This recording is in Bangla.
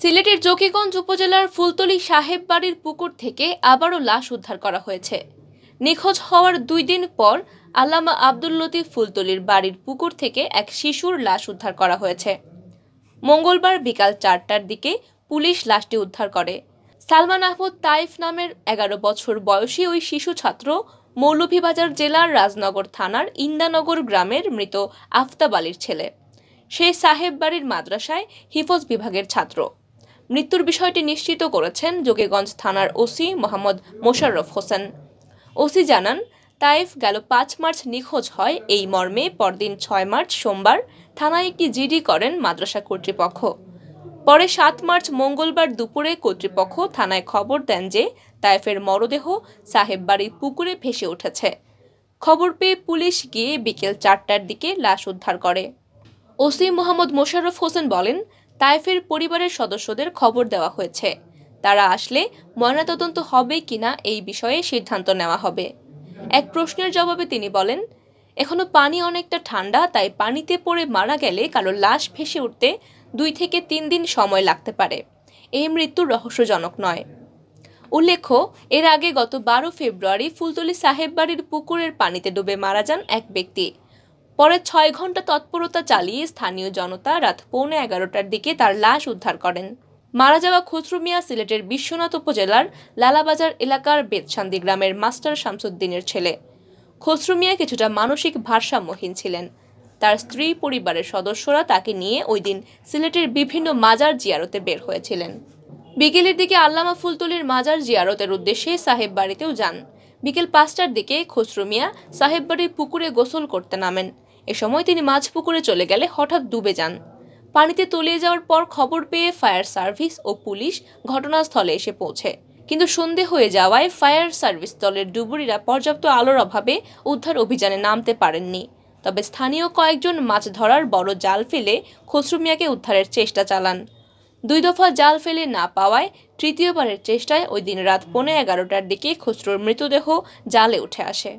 সিলেটের জকিগঞ্জ উপজেলার ফুলতলী সাহেব বাড়ির পুকুর থেকে আবারও লাশ উদ্ধার করা হয়েছে। নিখোঁজ হওয়ার 2 দিন পর আল্লামা আব্দুল লতিফ ফুলতলীর বাড়ির পুকুর থেকে এক শিশুর লাশ উদ্ধার করা হয়েছে। মঙ্গলবার বিকাল 4টার দিকে পুলিশ লাশটি উদ্ধার করে। সালমান আহমদ তাইফ নামের 11 বছর বয়সী ওই শিশু ছাত্র মৌলভীবাজার জেলার রাজনগর থানার ইন্দানগর গ্রামের মৃত আফতাব আলীর ছেলে। সে সাহেব বাড়ির মাদ্রাসায় হিফজ বিভাগের ছাত্র। মৃত্যুর বিষয়টি নিশ্চিত করেছেন জকিগঞ্জ থানার ওসি মোহাম্মদ মোশাররফ হোসেন। ওসি জানান, তাইফ গেল 5 মার্চ নিখোঁজ হয়। এই মর্মে পরদিন 6 মার্চ সোমবার থানায় একটি জিডি করেন মাদ্রাসা কর্তৃপক্ষ। পরে 7 মার্চ মঙ্গলবার দুপুরে কর্তৃপক্ষ থানায় খবর দেন যে তাইফের মরদেহ সাহেব বাড়ির পুকুরে ভেসে উঠেছে। খবর পেয়ে পুলিশ গিয়ে বিকেল 4টার দিকে লাশ উদ্ধার করে। ওসি মোহাম্মদ মোশাররফ হোসেন বলেন, তাইফের পরিবারের সদস্যদের খবর দেওয়া হয়েছে। তারা আসলে ময়নাতদন্ত হবে কিনা এই বিষয়ে সিদ্ধান্ত নেওয়া হবে। এক প্রশ্নের জবাবে তিনি বলেন, এখনো পানি অনেকটা ঠান্ডা, তাই পানিতে পড়ে মারা গেলে কারো লাশ ভেসে উঠতে 2 থেকে 3 দিন সময় লাগতে পারে। এই মৃত্যু রহস্যজনক নয়। উল্লেখ্য, এর আগে গত 12 ফেব্রুয়ারি ফুলতলী সাহেব বাড়ির পুকুরের পানিতে ডুবে মারা যান এক ব্যক্তি। পরে 6 ঘন্টা তৎপরতা চালিয়ে স্থানীয় জনতা রাত 11:15টার দিকে তার লাশ উদ্ধার করেন। মারা যাওয়া খসরু মিয়া সিলেটের বিশ্বনাথ উপজেলার লালাবাজার এলাকার বেতসান্দি গ্রামের মাস্টার শামসুদ্দিনের ছেলে। খসরু মিয়া কিছুটা মানসিক ভারসাম্যহীন ছিলেন। তার স্ত্রী পরিবারের সদস্যরা তাকে নিয়ে ওই দিন সিলেটের বিভিন্ন মাজার জিয়ারতে বের হয়েছিলেন। বিকেলের দিকে আল্লামা ফুলতলীর মাজার জিয়ারতের উদ্দেশ্যে সাহেব বাড়িতেও যান। বিকেল 5টার দিকে খসরু মিয়া সাহেব বাড়ির পুকুরে গোসল করতে নামেন। এ সময় তিনি মাঝ পুকুরে চলে গেলে হঠাৎ ডুবে যান। পানিতে তলিয়ে যাওয়ার পর খবর পেয়ে ফায়ার সার্ভিস ও পুলিশ ঘটনাস্থলে এসে পৌঁছে। কিন্তু সন্ধে হয়ে যাওয়ায় ফায়ার সার্ভিস দলের ডুবুরিরা পর্যাপ্ত আলোর অভাবে উদ্ধার অভিযানে নামতে পারেননি। তবে স্থানীয় কয়েকজন মাছ ধরার বড় জাল ফেলে খসরু মিয়াকে উদ্ধারের চেষ্টা চালান। 2 দফা জাল ফেলে না পাওয়ায় তৃতীয়বারের চেষ্টায় ওই দিন রাত 11:15টার দিকে খসরুর মৃতদেহ জালে উঠে আসে।